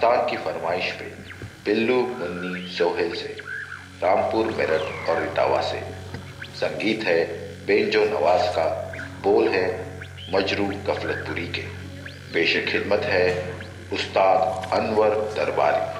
मस्तान की फरमाइश पे बिल्लू, मुन्नी, सोहेल से, रामपुर, मेरठ और इटावा से। संगीत है बेंजो नवाज का, बोल है मजरू गफलतपुरी के। पेश खिदमत है उस्ताद अनवर दरबारी।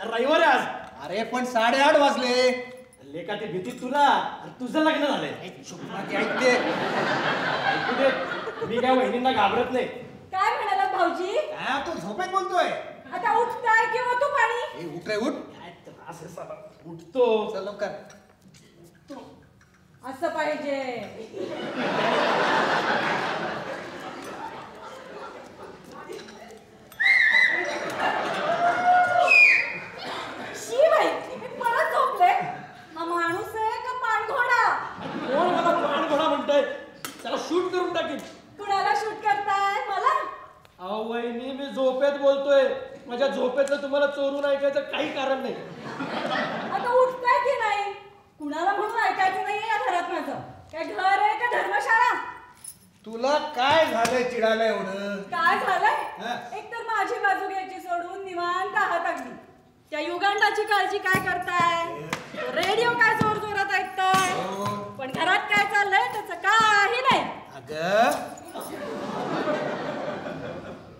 रविवार आज. अरे पण 8:30 वाजले. लेका ती भीती तुला तुझं लग्न झालंय. ऐकते ऐकू दे, मी काय वहिनींना घाबरत नाही. काय म्हणाला भाऊजी? तो झोपेत बोलतोय. आता उठताय किंवा तू पाणी? उठ रे उठ. काय त्रास आहे साला. उठतो. चल लवकर. असं पाहिजे. शी बाई, मी परत झोपले. हा माणूस आहे का पाणघोडा? कोण मला पाणघोडा म्हणतोय? त्याला शूट करून टाकीन. कुणाला शूट करताय? मला? अहो वहिनी, मी झोपेत बोलतोय. माझ्या झोपेतलं तुम्हाला चोरून ऐकायचं काही कारण नाही. आता उठताय की नाही? कुणाला म्हणून ऐकायचं नाहीये या घरात माझं. काय घर आहे का धर्मशाळा? तुला काय झालंय चिडायला एवढं? काय झालंय? हा. एक तर माझी बाजू घ्यायची सोडून निवांत आहात अगदी. त्या युगांडाची काळजी काय करताय? तो रेडिओ काय जोर जोरात ऐकताय? पण घरात काय चाललंय त्याचं काही नाही. अगं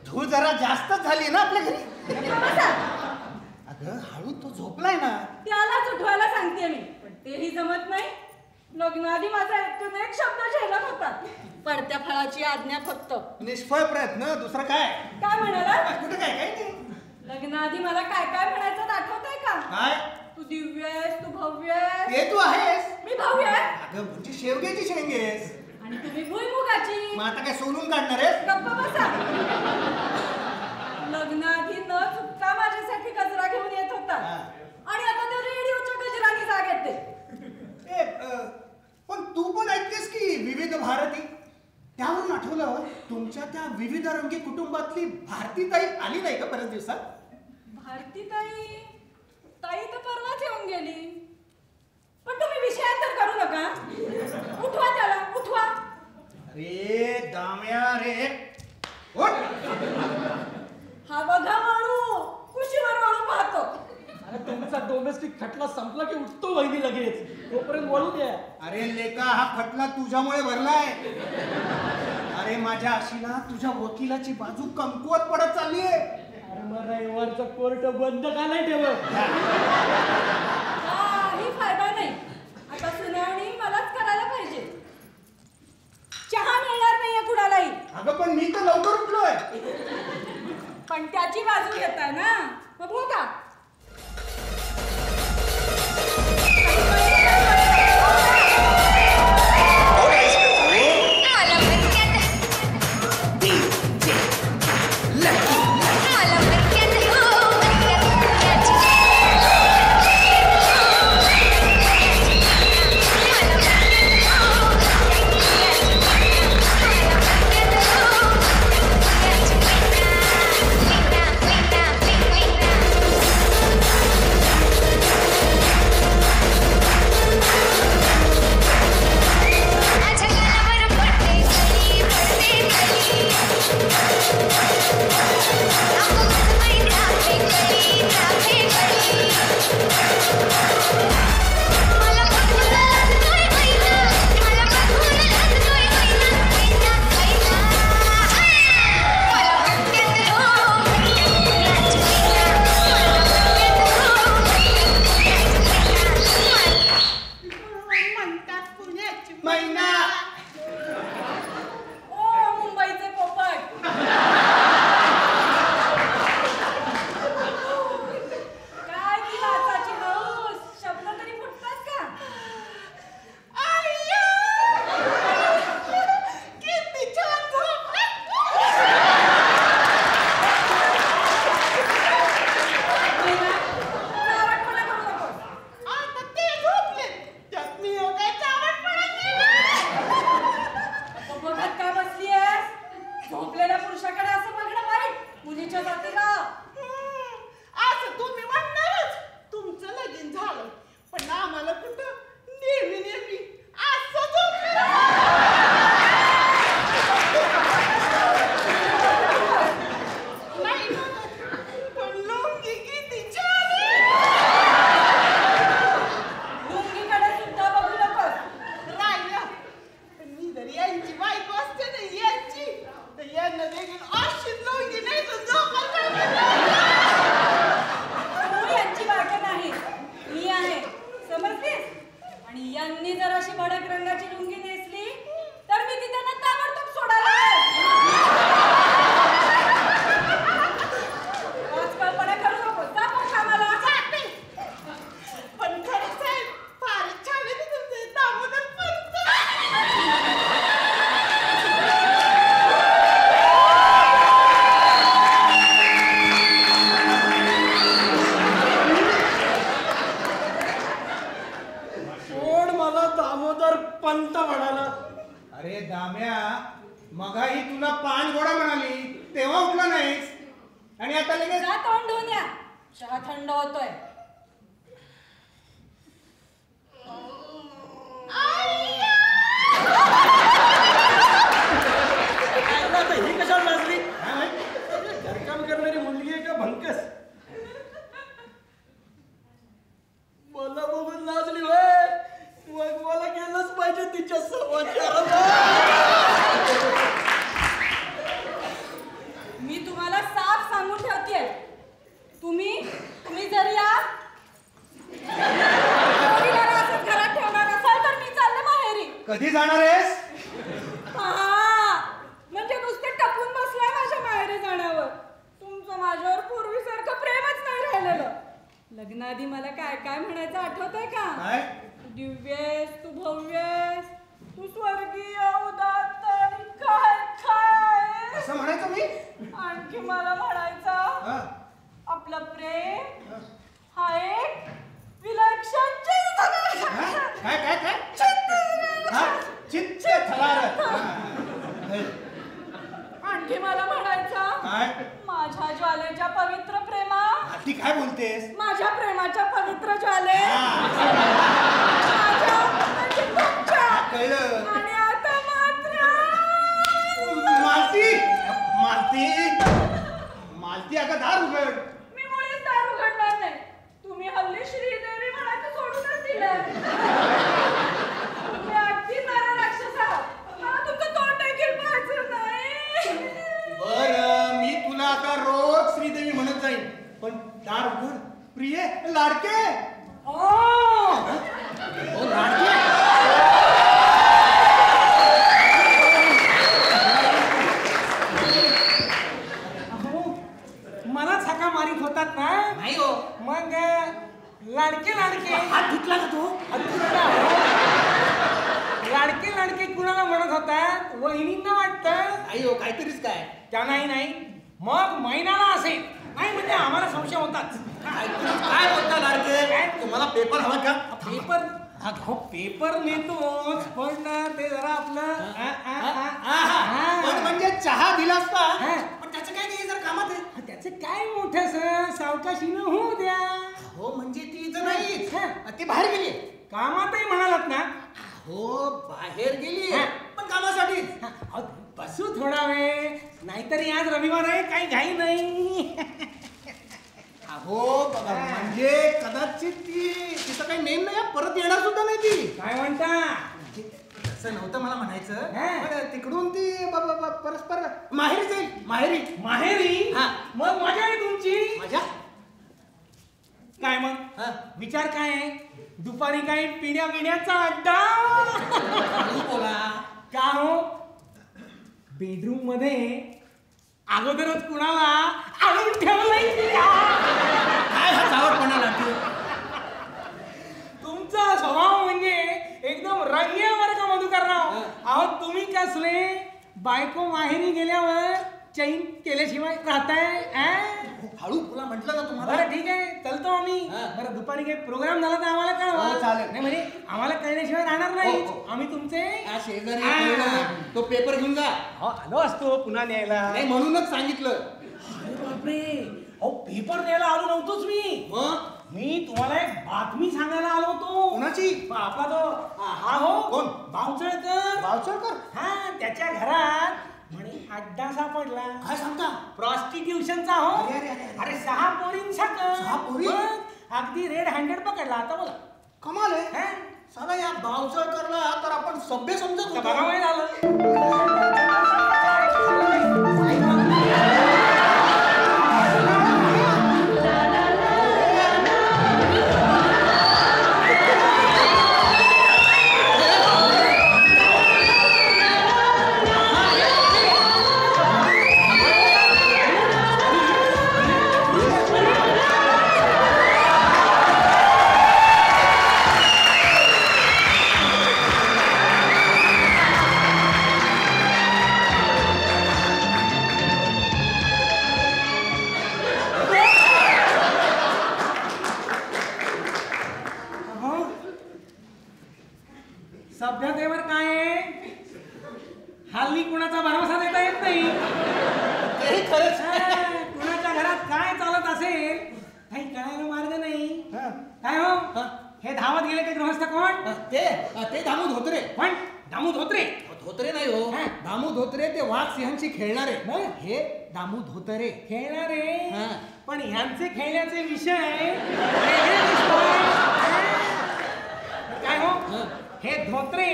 धूळ जरा जास्तच झाली ना आपल्या घरी. बसा. अगं हळू तो झोपलाय ना. त्यालाच उठवायला सांगते मी, पण तेही जमत नाही. लग्नाआधी माझा एकूण एक शब्द झेलत होता. पडत्या फळाची आज्ञा फक्त. निष्फळ प्रयत्न, दुसरं काय? काय म्हणाला? कुठे काय काय नाही. लग्नाआधी मला काय काय म्हणायचं आठवतंय का? काय? तू दिव्य आहेस, तू भव्य आहेस. ते तू आहेस. मी भव्य आहे. अगं म्हणजे शेवग्याची शेंगेस. आणि तुम्ही भुईमुगाची. मग आता काय सोलून काढणार आहेस? गप्पा बसा. लग्नाआधी न चुकता माझ्यासाठी गजरा घेऊन येत होता. आणि आता त्या रेडिओच्या गजराने जाग येते. पण तू पण ऐकतेस की विविध भारती. त्यावरून आठवलं, तुमच्या त्या विविध रंगी कुटुंबातली भारती ताई आली नाही का बऱ्याच दिवसात? भारती ताई तर परवाच येऊन गेली. पण तुम्ही विषयांतर करू नका. उठवा त्याला, उठवा. अरे दाम्या रे, उठ. हा बघा वळू, कुशीवर वळू पाहतो. अरे तुमचा डोमेस्टिक खटला संपला की उठतो वहिनी लगेच. तोपर्यंत वळू द्या. अरे लेका, हा खटला तुझ्यामुळे भरलाय. अरे माझ्या आशीला तुझ्या वकिलाची बाजू कमकुवत पडत चालली आहे. अरे मग रविवारचं कोर्ट बंद का नाही ठेवत? काही फायदा नाही. आता सुनावणी मलाच करायला पाहिजे. चहा मिळणार नाहीये कुणालाही. अगं पण मी तर लवकर उठलोय. पण त्याची बाजू घेताय ना, मग बघा. अरे दाम्या, मगाही तुला पान गोडा म्हणाली तेव्हा उठला नाहीस आणि आता लगेच जा तोंड धुवून या, चहा थंड होतोय. ही कशाला लाजली? घरकाम करणारी मुलगी आहे का भंकस? मला बघून लाजली होय? मग मला गेलंच पाहिजे तिच्या समाचाराला. मी तुम्हाला साफ सांगून ठेवतेय, तुम्ही जर या असं घरात ठेवणार असाल तर मी चालले माहेरी. कधी जाणार आहेस? म्हणजे नुसते टपून बसलाय माझ्या माहेरी जाण्यावर. तुमचं माझ्यावर पूर्वीसारखं प्रेमच नाही राहिलेलं. लग्नाआधी मला काय काय म्हणायचं आठवतंय का? काय? तू दिव्येस, तू भव्येस, तू स्वर्गीय, उदात्त आणि काय काय. असं म्हणायचं मी? आणखी मला म्हणायचं आपलं प्रेम हा एक विलक्षण काय काय काय? चित्त थरार. आणखी मला म्हणायचं काय? माझ्या ज्वालेच्या पवित्र प्रेमा. ती काय बोलतेस? माझ्या प्रेमाच्या पवित्र ज्वाले, माझ्या म्हणजे तुमच्या. कळलं. आणि आता मात्र मालती मालती आता दार उघड. मी मुळीच दार उघडणार नाही. तुम्ही हल्ली श्रीदेवी म्हणायचं सोडूनच दिलं. तुम्ही अगदी नर राक्षस आहात. मला तुमचं तोंड देखील पाहायचं नाही. बर, मी तुला आता रोज श्रीदेवी म्हणत जाईन, पण दार उघड. प्रिय लाडके. लाडके. मलाच हाका मारित होतात ना? नाही हो. मग लाडके हात धुतला का तू? लाडके लाडके कुणाला म्हणत होतात? वहिनींना वाटतं. नाही हो, काहीतरीच काय. त्या नाही मग महिन्याला असेल. नाही म्हणजे आम्हाला संशय होताच. काय बोलता लाडके? तुम्हाला पेपर हवा का? पेपर पेपर नेतोच, पण ते जरा आपलं पण म्हणजे चहा दिला असता, हा. पण त्याचं काय नाही, जर कामात आहे. त्याचं काय मोठं सावकाशीनं होऊ द्या. हो म्हणजे ती इथं नाहीच, हा. ती बाहेर गेली. कामातही म्हणालात ना? हो बाहेर गेली, हा. पण कामासाठी. अहो, बसू थोडा वेळ, नाहीतरी आज रविवार आहे, काही घाई नाही. हो बघा, म्हणजे कदाचित तिचं काही नेम नाही, परत येणार सुद्धा नाही ती. काय म्हणता? असं नव्हतं मला म्हणायचं, हा. पण तिकडून ती परस्पर माहेरी जाईल. माहेरी? हा. मग मजा आहे तुमची. माझ्या काय मग? हा. विचार काय आहे? दुपारी काही पिण्याचा अड्डा? बोला. का हो? बेडरूम मध्ये अगोदरच कुणाला आणून ठेवलंय का? काय हा चावटपणा लागतो? तुमचा स्वभाव म्हणजे एकदम रंगीय वर्ग मधुकरराव. अहो तुम्ही कसले बायको माहेरी गेल्यावर चैन केल्याशिवाय राहताय? हळू तुला म्हटलं ना तुम्हाला. बरं ठीक आहे, चलतो आम्ही. हा. बरं दुपारी काही प्रोग्राम झाला तर आम्हाला कळवा. हो, चालेल. नाही म्हणजे आम्हाला कळल्याशिवाय राहणार नाही. हो, हो. आम्ही तुमचे हा शेजारी हा. आहे ना, तो पेपर घेऊन जा. हो, आलो असतो पुन्हा न्यायला. नाही म्हणूनच सांगितलं. अरे बापरे, अहो पेपर न्यायला आलो नव्हतोच मी. मग मी तुम्हाला एक बातमी सांगायला आलो होतो. कोणाची? आपला तो हा हो कोण? बावचळकर. बावचळकर? हा, त्याच्या घरात म्हणे अड्डा सापडला. काय सांगता? प्रॉस्टिट्यूशनचा हो. अरे, अरे, अरे, अरे. अरे 6 पोरींसकट. 6 पोरी? मग अगदी रेड हँडेड पकडला. आता बोला. कमाल आहे. हा? साला या बावचळकरला तर आपण सभ्य समजत आता होतो. बघा माहित झालं. असेल काही कळायला मार्ग नाही. काय हो हे धावत गेले ते गृहस्थ कोण? ते दामू धोत्रे. पण दामू धोत्रे? धोत्रे नाही हो, दामू धोत्रे ते वाघ सिंहांशी खेळणारे. हे दामू धोत्रे खेळणारे. पण ह्यांचे खेळण्याचे विषय काय हो? हे धोत्रे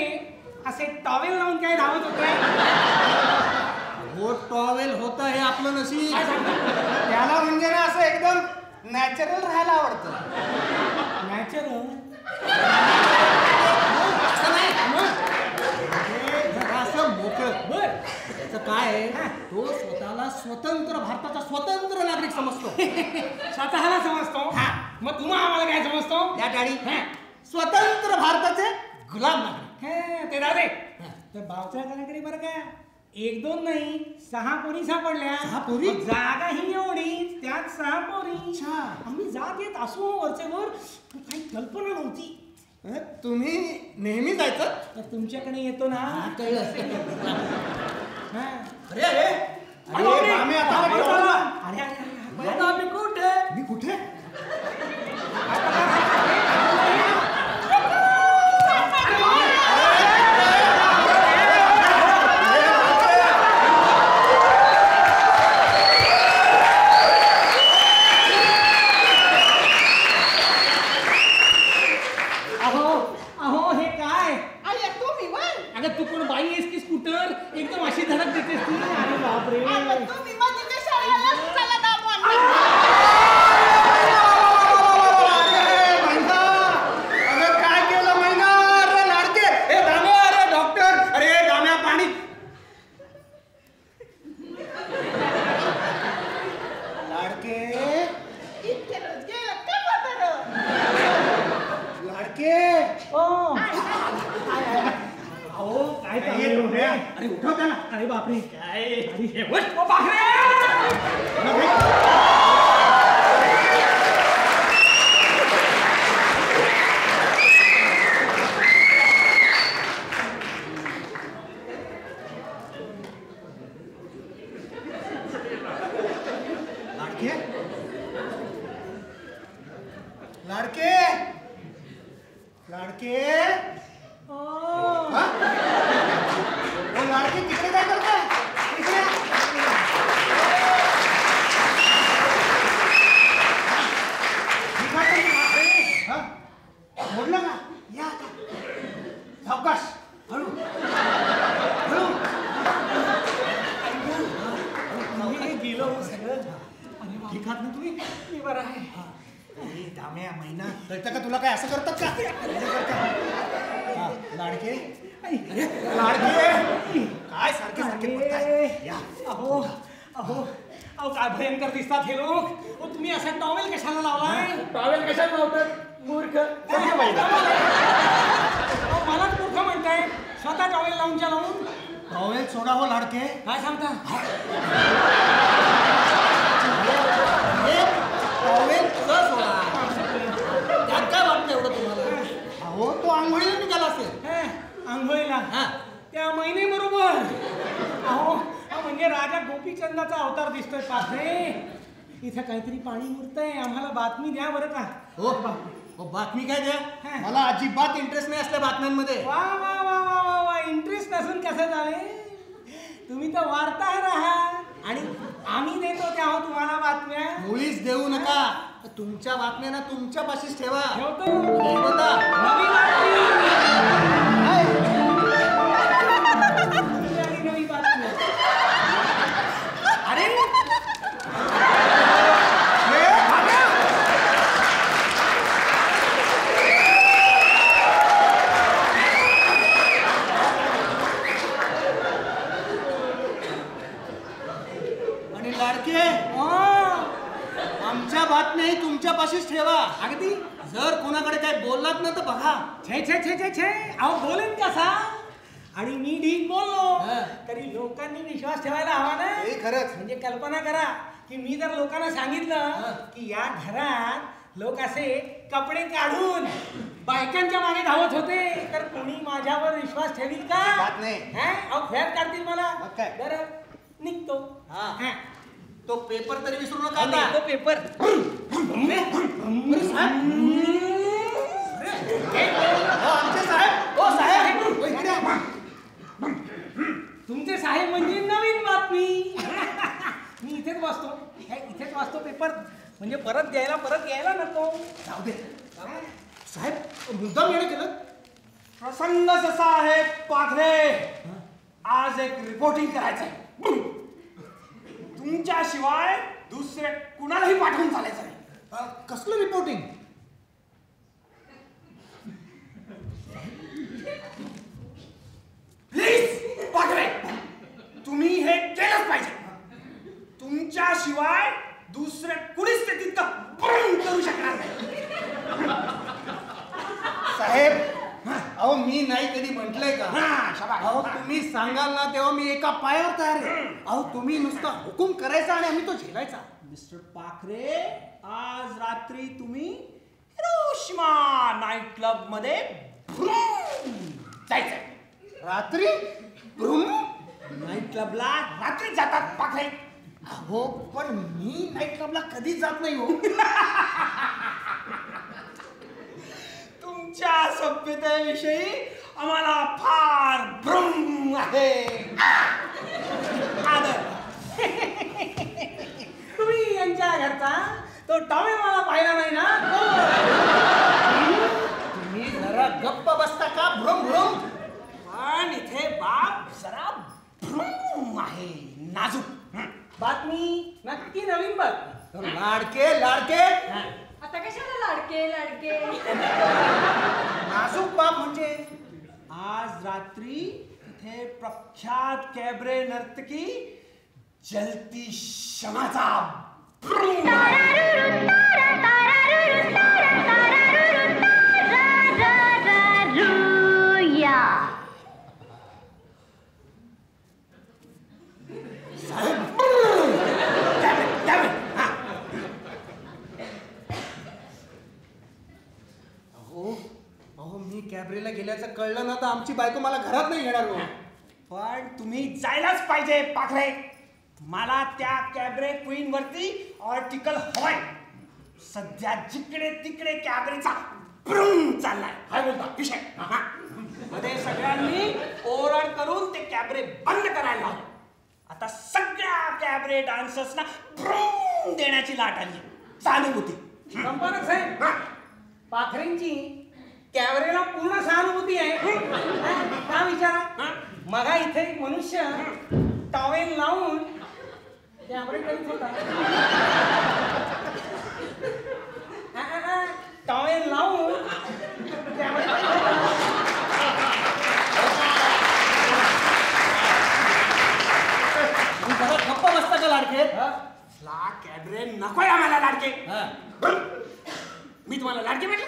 असे टॉवेल लावून काय धावत होते? हो टॉवेल होतं हे आपलं नशीब. त्याला म्हणजे ना असं एकदम नॅचरल राहायला आवडतं. नॅचरल असं मोकळं. बर त्याचं काय आहे, तो स्वतःला स्वतंत्र भारताचा स्वतंत्र नागरिक समजतो. स्वतःला समजतो. मग तुम्हा आम्हाला काय समजतो? त्या गाडी स्वतंत्र भारताचे गुलाम नागरिक. ते दादे तर बावच्या जणाकडे बरं का 1-2 नाही 6 पोरी सापडल्या. 6 पोरी? जागा ही एवढीच, त्यात 6 पोरी. आम्ही जात येत असो वरचेवर काही कल्पना नव्हती. तुम्ही नेहमी जायचं? तर तुमच्याकडे येतो ना. कळलं. अरे अरे आम्ही आता आम्ही कुठे? मी कुठे? तू कोण बाई आहेस की स्कूटर एकदम अशी धडक देतेस तू? अरे बापरे. काय केलं महिना? अरे लाडके, हे दाम्या, अरे डॉक्टर, अरे दाम्या पाणी. लाडके लाडके काय अरे उठव त्याला. अरे बापरे. काय अरे बापरे. लाडके लाडके लाडके तिकडे काय करताय? मोडलं का? या आता सावकाश. हळू हळू गेलो सगळं. ठीक आहात ना तुम्ही? मी बरं आहे. दाम्या महिना कळतं का तुला? काय असं करतात का? लाडके लाडके काय सारखे सारखे बोलताय? या. अहो काय भयंकर दिसतात हे लोक. तुम्ही असा टॉवेल कशाला लावलाय? टॉवेल कशाला लावतात मूर्ख? मलाच मूर्ख म्हणताय. स्वतः टॉवेल लावूनच्या लावून. टॉवेल सोडा हो लाडके. काय सांगता? टॉवेल सोडा. त्यात काय वाटतं एवढं तुम्हाला? अहो तो आंघोळीला निघाला असेल. आंघोळीला त्या महिने बरोबर. अहो म्हणजे राजा गोपीचंदाचा अवतार दिसतोय पाठे. इथं काहीतरी पाणी मुरतंय. आम्हाला बातमी द्या बरं का. हो बातमी काय द्या? मला अजिबात इंटरेस्ट नाही असल्या बातम्यांमध्ये. वा वा वा वा वा वा. इंटरेस्ट नसून कसं झाले? तुम्ही तर वार्ताहर आहात आणि आम्ही देतो त्या तुम्हाला बातम्या. मुळीच देऊ नका. तुमच्या बातम्या तुमच्या पाशीच ठेवा. ठेवतो. नवी बातमी. अरे आणि लाडके आमच्या बातम्याही तुमच्या पाशीच ठेवा. अगदी. जर कोणाकडे काय बोललात ना तर बघा. छे छे छे छे छे. अहो बोलेन कसा? आणि मी ठीक बोललो तरी लोकांनी विश्वास ठेवायला हवा ना. खरंच. म्हणजे कल्पना करा की मी जर लोकांना सांगितलं की या घरात लोक असे कपडे काढून बायकांच्या मागे धावत होते तर कोणी माझ्यावर विश्वास ठेवील का? बात नाही. अहो खेळात काढतील मला. मग काय? बरं निघतो. तो पेपर तरी विसरू नका आणि आता. तो पेपर अरे साहेब. आमचे साहेब. ओ साहेब. ओ इकडे या. तुमचे साहेब म्हणजे नवीन बातमी. मी इथेच वाचतो पेपर, म्हणजे परत यायला नको. जाऊ दे. साहेब मुद्दाम येणं केलं. प्रसंग जसा आहे पाखरे, आज एक रिपोर्टिंग करायचंय. तुमच्याशिवाय दुसरे कुणालाही पाठवून चालायचं नाही. कसलं रिपोर्टिंग? प्लीज पाखरे, तुम्ही हे केलंच पाहिजे. तुमच्याशिवाय दुसरे कुणीच ते तितकं करू शकणार नाही. साहेब अहो मी नाही कधी म्हटलंय का? शाबास. अहो तुम्ही सांगाल ना तेव्हा मी एका पायावर तयार आहे. अहो तुम्ही नुसता हुकूम करायचा आणि आम्ही तो झेलायचा. मिस्टर पाखरे, आज रात्री तुम्ही हिरोशिमा नाईट क्लब मध्ये जायचंय. रात्री भ्रूम? नाईट क्लबला रात्री जातात पाखरे. हो पण मी नाईट क्लबला कधीच जात नाही हो. तुमच्या सभ्यतेविषयी आम्हाला फार भ्रम आहे. आदर. तुम्ही यांच्या घरचा तो टॉवेल मला पाहिला नाही ना? तुम्ही जरा गप्प बसता का? Vroom vroom. पण इथे बाप जरा भ्रूम आहे, नाजूक. बातमी नक्की नवीन बातमी. लाडके लाडके. आता कशाला लाडके नाजूक बाप म्हणजे आज रात्री इथे प्रख्यात कॅबरे नर्तकी जलती क्षमाचा अहो मी कॅबरेला गेल्याचं कळलं ना तर आमची बायको मला घरात नाही घेणार हो. पण तुम्ही जायलाच पाहिजे पाखरे. मला त्या कॅबरे क्वीन वरती आर्टिकल हवाय. सध्या जिकडे तिकडे कॅबरेचा भ्रूम चाललाय. काय बोलता विषय? मध्ये सगळ्यांनी ओरड करून ते कॅबरे बंद करायला लावले. आता सगळ्या कॅबरे डान्सर्सना भ्रूम देण्याची लाट आली. सहानुभूती. संपादक साहेब, पाखरेंची कॅबरेला पूर्ण सहानुभूती आहे. का विचारा? मगा इथे एक मनुष्य टॉवेल लावून कॅबरे करीत होता. टॉवेल लावून कॅबरे करीत होता. जरा गप्प बसता का लाडके? ला कॅबरे नकोय आम्हाला लाडके. मी तुम्हाला लाडके म्हटलं?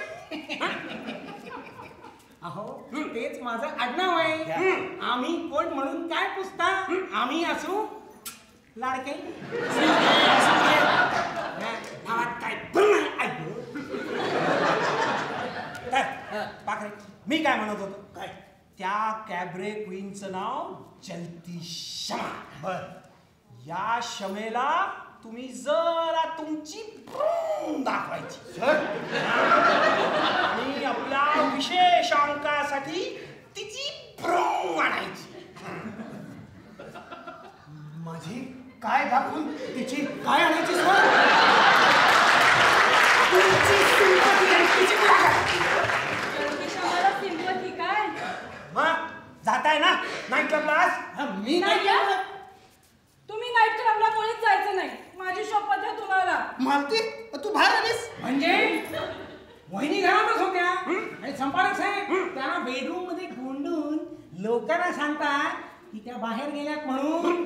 अहो तेच माझं आडनाव आहे. आम्ही कोण म्हणून काय पुसता? आम्ही असू लाडके. नावात काय भ्रम आहे? पाखरे, मी काय म्हणत होतो? काय त्या कॅबरे क्वीनचं नाव जलती क्षमा. बर. या क्षमेला तुम्ही जरा तुमची भ्रूम दाखवायची आणि आपल्या विशेषांकासाठी तिची भ्रूम आणायची. माझी काय दाखवून तिची काय आणायची सर? तुमची सिंपती आणि तिची मुलाखत. सिंपती काय? मग जाताय ना नाईट क्लबला आज? मी नाही नाही या. तुम्ही नाईट क्लबला मुळीच जायचं नाही. माझी शपथ आहे तुम्हाला. मालती तू बाहेर आलीस म्हणजे वहिनी घरातच होत्या आणि संपादक साहेब त्यांना बेडरूम मध्ये कोंडून लोकांना सांगतात की त्या बाहेर गेल्यात म्हणून.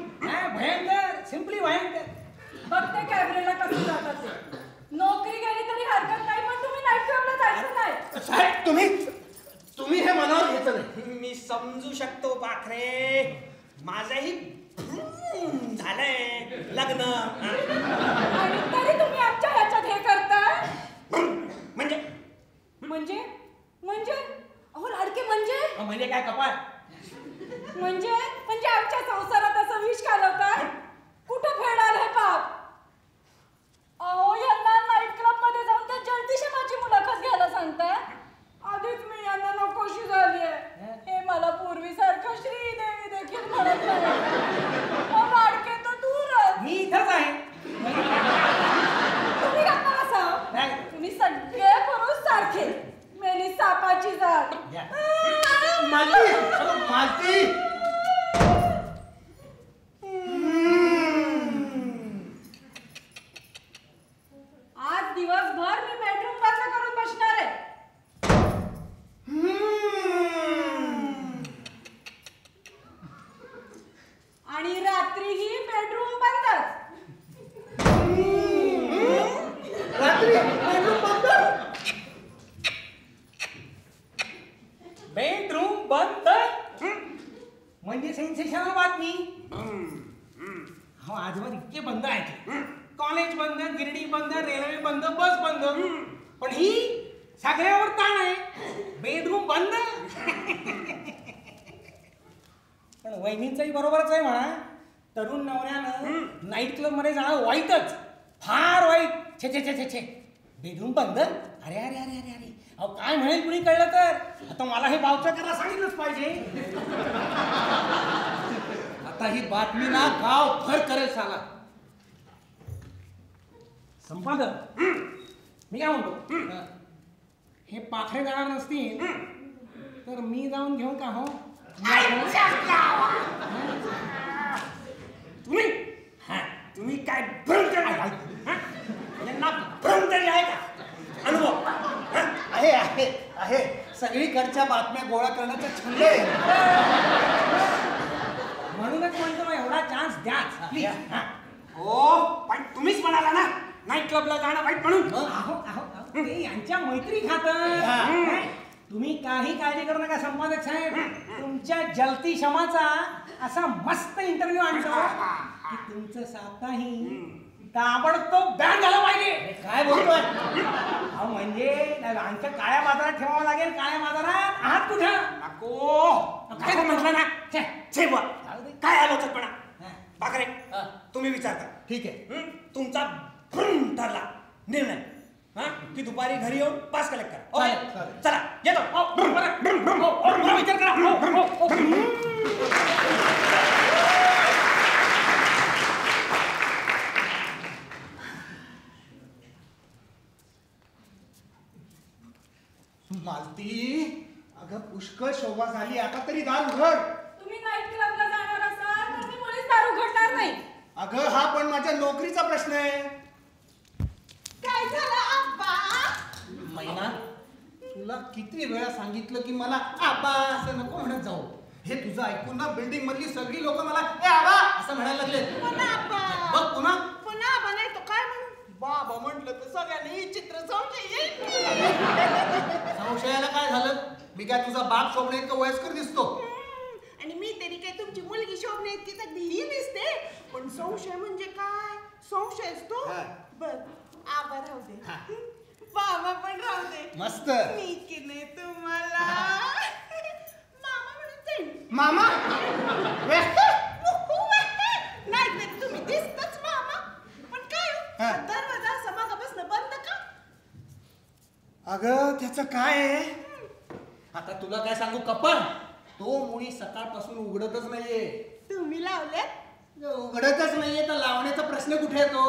भयंकर, सिम्पली भयंकर. बघते कॅबरेला कसं जातात ते. नोकरी गेली तरी हरकत नाही, पण तुम्ही नाईट क्लबला जायचं नाही. साहेब तुम्ही हे मनावर घेतलं नाही. मी समजू शकतो पाखरे. माझंही भ्रूम झालंय लग्न. आणि तरी तुम्ही आमच्या ह्याच्यात हे करताय. म्हणजे म्हणजे म्हणजे अहो लाडके म्हणजे म्हणजे काय कपाळ? म्हणजे आमच्या संसारात असं विष घालवताय. कुठं फेडाल हे पाप? सारखे मेली सापाची जात. मालती मालती आज दिवसभर मी बेडरूम बंद करून बसणार आहे. आणि रात्रीही बेडरूम बंदच. बेडरूम बंद म्हणजे सेन्सेशनल बातमी. हो आजवर इतके बंद आहेत. कॉलेज बंद, गिरडी बंद, रेल्वे बंद, बस बंद. पण ही सगळ्यावर ताण आहे. बेडरूम बंद. पण वहिनींचंही बरोबरच आहे म्हणा. तरुण नवऱ्यानं नाईट क्लब मध्ये जाणं वाईटच, फार वाईट. छे छे छे छे छे. बेडरूम बंद. अरे अरे अरे अरे अरे अहो काय म्हणेल कुणी कळलं तर. आता मला हे बावचकाला सांगितलंच पाहिजे. आता ही बातमी ना गाव भर करेल साला. संपादक मी काय म्हणतो, हे पाखरे जाणार नसतील तर मी जाऊन घेऊन का हो. तुम्ही तुम्ही काय भ्रम करणार? यांना भ्रम तरी आहे का अनुभव? आहे आहे आहे सगळीकडच्या बातम्या गोळा करण्याचा छंद आहे. म्हणूनच म्हणतो एवढा चान्स द्याच प्लीज. हो पण तुम्हीच म्हणाला ना नाईट क्लबला जाणं वाईट म्हणून. अहो अहो ते यांच्या मैत्री खातर. तुम्ही काही काळजी करू नका संपादक साहेब. तुमच्या जलती क्षमाचा असा मस्त इंटरव्ह्यू आणतो की तुमचं साप्ताही ताबडतोब बॅन झालं पाहिजे. काय बोलतोय? अहो म्हणजे आमच्या काळ्या बाजारात ठेवावं लागेल. काळ्या बाजारात आहात कुठं? नको काय म्हटलं ना छे, छे बुवा. काय आलोचकपणा. हा. पाखरे तुम्ही विचार करा. ठीक आहे. तुमचा भ्रम ठरला निर्णय की दुपारी घरी येऊन पास कलेक्ट करा. ओके चालेल, चालेल. चला येतो. विचार करा. मालती अगं पुष्कळ शोभा झाली. आता तरी दार उघड. तुम्ही नाईट क्लबला जाणार असाल तर मी मुळीच दार उघडणार नाही. अगं हा पण माझ्या नोकरीचा प्रश्न आहे. काय झालं आब्बा? मैना तुला किती वेळा सांगितलं की मला आबा असं नको म्हणत जाऊ. हे तुझं ऐकून ना बिल्डिंग मधली सगळी लोक मला ए आबा असं म्हणायला लागले. बघ पुन्हा पुन्हा आबा नाही तो काय म्हणू. बाबा म्हटलं तर सगळ्यांनी चित्र संशयाला काय झालं? मी काय तुझा बाप शोभणे इतकं वयस्कर दिसतो? आणि मी तरी काय तुमची मुलगी शोभणे इतकी तर ढिली दिसते. पण संशय म्हणजे काय? संशय असतो. हा. बर आबा राहू दे. हा. बाबा पण राहू दे. मस्त. मी की नाही तुम्हाला मामा म्हणून जाईल. मामा नाही तर तुम्ही दिसतच मामा. पण काय हो? हा. दरवाजा असा मागापासून बंद का? अगं त्याचं काय आहे? आता तुला काय सांगू कपल, तो मुळी सकाळपासून उघडतच नाहीये. तुम्ही लावले. उघडतच नाहीये तर लावण्याचा प्रश्न कुठे येतो?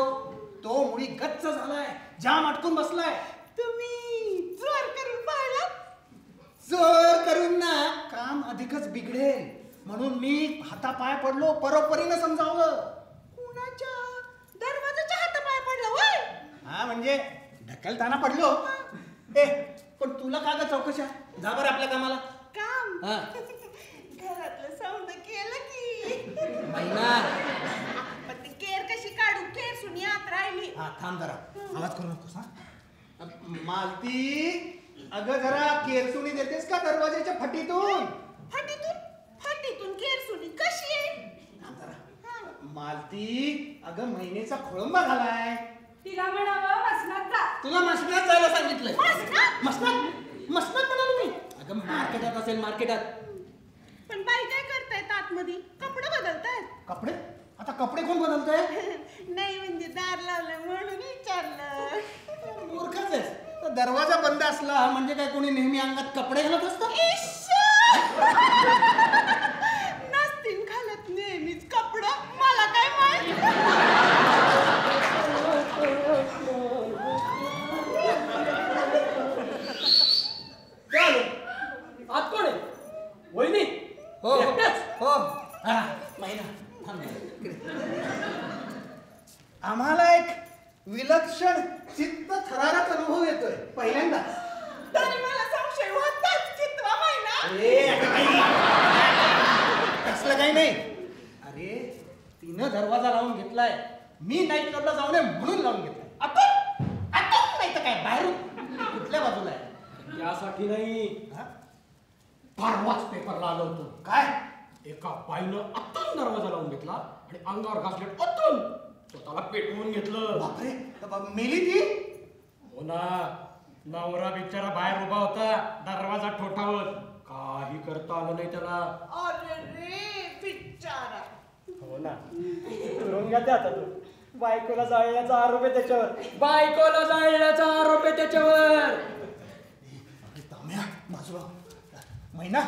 तो मुळी गच्च झालाय, जाम अटकून बसलाय. तुम्ही जोर करून पाहिला. जोर करून ना काम अधिकच बिघडेल म्हणून मी हातापाय पडलो. परोपरीनं समजावलं. कुणाच्या दरवाजाच्या हातापाय पडलं वय? हा म्हणजे ढकलताना पडलो. ए पण तुला का ग चौकशा? जा बरं आपल्या कामाला. काम हा. घरातलं सौंद केलं की. महिना पण ती केर कशी काढू? केर सुनी आत राहिली. हा थांब जरा, आवाज करू नकोस. हा मालती अगं जरा केरसुणी देतेस का दरवाजाच्या फटीतून? फटीतून केर सुनी कशी आहे? थांब जरा. मालती अगं महिनेचा खोळंबा झालाय. तिला म्हणावं मसनात जा. तुला मसनात जायला सांगितलंय. मसनात? मसनात म्हणालो मी. अगं मार्केटात असेल मार्केटात. पण बाई काय करतायत आतमध्ये? कपडे बदलतायत. कपडे? आता कपडे कोण बदलतंय? नाही म्हणजे दार लावलं म्हणून विचारलं. मूर्खच आहेस. तर दरवाजा बंद असला म्हणजे काय कोणी नेहमी अंगात कपडे घालत असतं? नसतील घालत नेहमीच कपडं. मला काय माहित. चित्त थरारक अनुभव येतोय पहिल्यांदा. तरी मला संशय होताच कितवा महिना. कसलं काही नाही. अरे तिनं दरवाजा लावून घेतलाय, मी नाईट क्लबला जाऊ नये म्हणून लावून घेतलाय. आपण नाही तर काय बाहेरून कुठल्या बाजूला आहे? यासाठी नाही, परवाच पेपरला आलो होतो. काय एका बाईनं आतून दरवाजा लावून घेतला आणि अंगावर घासले आतून स्वतःला पेटवून घेतलं. बापरे, मेली ती? हो ना, नवरा बिचारा बाहेर उभा होता दरवाजा ठोठावत, काही करता आलं नाही त्याला. अरे रे बिचारा. हो ना, तुरुंगात आहे आता तू. बायकोला जाळण्याचा आरोप आहे त्याच्यावर. बायकोला जाळण्याचा आरोप आहे त्याच्यावर. ताम्या बाजूला. महिना,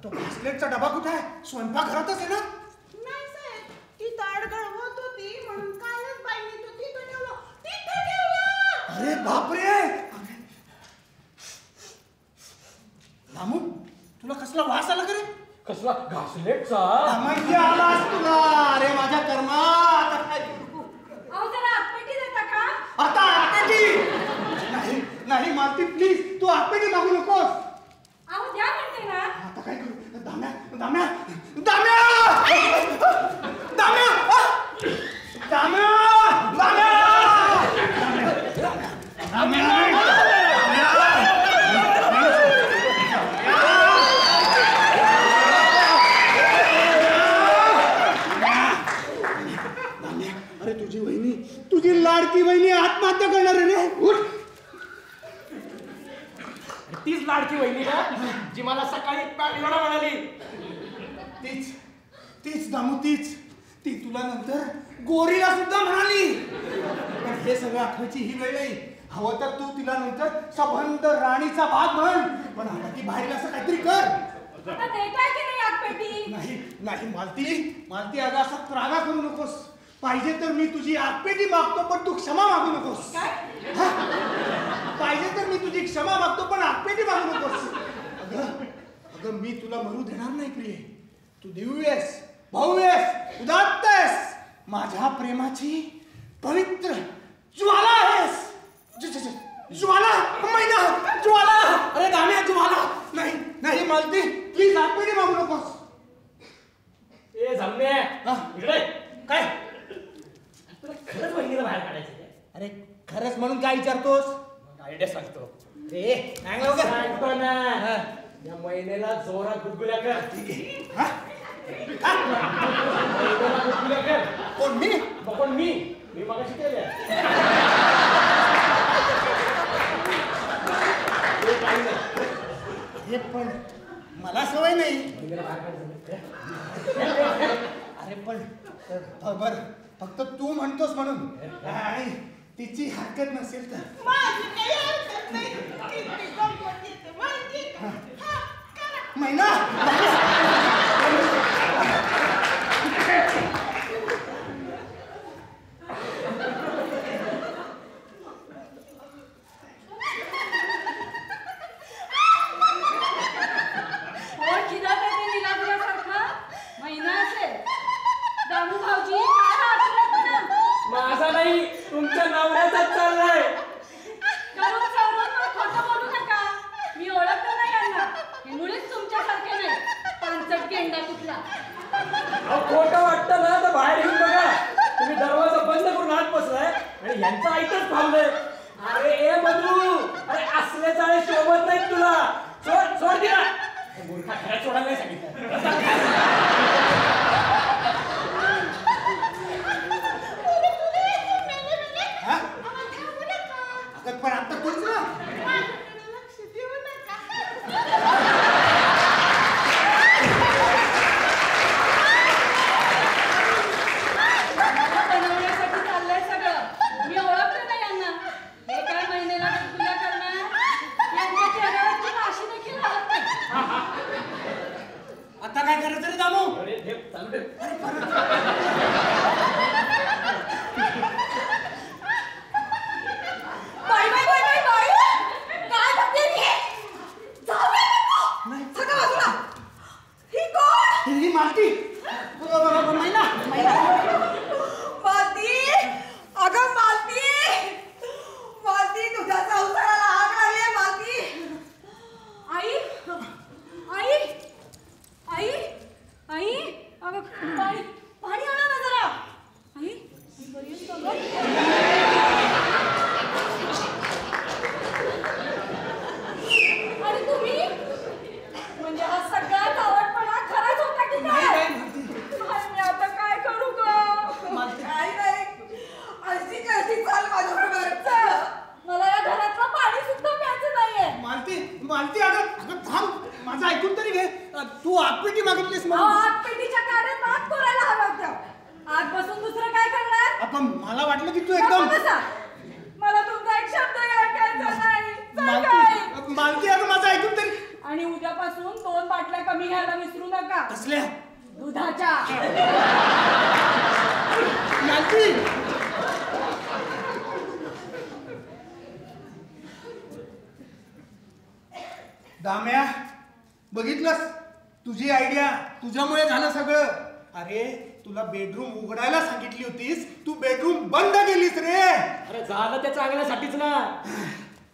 तो ब्रेसलेटचा डबा कुठे आहे? स्वयंपाकघरातच आहे ना? नाही साहेब, ती ताड गळवत होती म्हणून कालच बाईने तो तिथं ठेवला. तिथं ठेवला. अरे बापरे, रामू तुला कसला वास आला करे? कसला घासलेटचा? म्हणजे आलास तुला. अरे माझ्या कर्मा, आता काय करू? अहो जरा आतपेटी देता का? आता आतपेटी नाही. नाही मालती, प्लीज तू आतपेटी मागू नकोस. अहो द्या म्हणते ना. आता काय करू? दाम्या दाम्या दाम्या दाम्या दाम्या दाम्या अरे तुझी वहिनी, तुझी लाडकी वहिनी आत्महत्या करणार आहे रे. उठ. तीच लाडकी वहिनी ना जी मला सकाळी पाठीवडा म्हणाली. तीच तीच दामू तीच. ती तुला नंतर गोरीला सुद्धा म्हणाली. पण हे सगळं आठवायची ही वेळ नाही. हवं तर तू तिला नंतर सबंध राणीचा भाग म्हण, पण आता ती बाहेर असं काहीतरी कर. आता देताय की नाही आतपेटी? नाही नाही मालती, मालती अगं असा त्रागा करू नकोस. पाहिजे तर मी तुझी आतपेटी मागतो, पण तू क्षमा मागू नकोस. काय? पाहिजे तर मी तुझी क्षमा मागतो, पण आतपेटी मागू नकोस. अगं अगं मी तुला मरू देणार नाही प्रिय. तू दिव्य आहेस, भव्य आहेस, उदात्त आहेस. माझ्या प्रेमाची पवित्र ज्वाला आहेस. ज्वाला महिना, ज्वाला. अरे दाम्या, ज्वाला. नाही नाही मालती, प्लीज आतपेटी मागू नकोस. ए झम्मे, हा? इकडे काय? तुला खरंच वहिनीला बाहेर काढायचं काय? अरे खरंच म्हणून काय विचारतोस? आयडिया सांगतो. ए नाही लवकर. सांगतो ना. हा. या महिनेला जोरात गुदगुल्या कर. हा? महिनेला गुदगुल्या कर. कोण मी? मग पण मी मगाशी केल्या. ते काही नाही. हे पण मला सवय नाही. महिनेला बाहेर काढायचं. अरे पण बर, फक्त तू म्हणतोस म्हणून. आणि तिची हरकत नसेल तर. माझी काही हरकत नाही. किती गंमत येते माहिती? हा, करा. महिना हो खिदत आहे ते निलांबल्यासारखं. महिना असेल. दामू भाऊजी काय हा आतुरटपणा? माझा नाही, तुमच्या नवऱ्याचाच चाललाय. करून सवरून पण खोटं बोलू नका. मी ओळखलं नाही यांना. हे मुळीच तुमच्यासारखे नाही. पानसट गेंडा कुठला. अहो, खोटं वाटतं ना तर बाहेर येऊन बघा. तुम्ही दरवाजा बंद करून आत बसलाय आणि यांचं ऐकच थांबलंय. अरे ए मधू, अरे असले चाळे शोभत नाहीत तुला. सोड सोड दिला. मूर्खा घरात सोडायला नाही सांगितलं. हा? अगं पण आता तूच ना. माझ्याकडे लक्ष देऊ नका. बनवण्यासाठी चाललंय सगळं. मी ओळखलं नाही यांना. हे काय महिन्याला गुदगुल्या करणार? यांच्या चेहऱ्यावरची माशी देखील हलत नाही. आता काय करायचं रे दामू? अरे हे चालू दे. बाई बाई बाई बाई बाई मालती अगं थांब, माझं ऐकून तरी घे. तू आगपेटी मागितलीस अहो, आगपेटीच्या गाड्यात आग करायला हव्या होत्या. आग बसून दुसरं काय करणार? आपण मला वाटलं की तू गप्प एकदम बसा. मला तुमचा एक शब्द ऐकायचा नाही. सांगाय. मालती अगं माझं ऐकून तरी. आणि उद्यापासून 2 बाटल्या कमी घ्यायला विसरू नका. कसल्या? दुधाच्या. मालती दाम्या, बघितलंस तुझी आयडिया, तुझ्यामुळे झालं सगळं. अरे तुला बेडरूम उघडायला सांगितली होतीस, तू बेडरूम बंद केलीस रे. अरे झालं त्या चांगल्यासाठीच ना.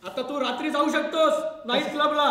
आता तू रात्री जाऊ शकतोस नाईट क्लबला.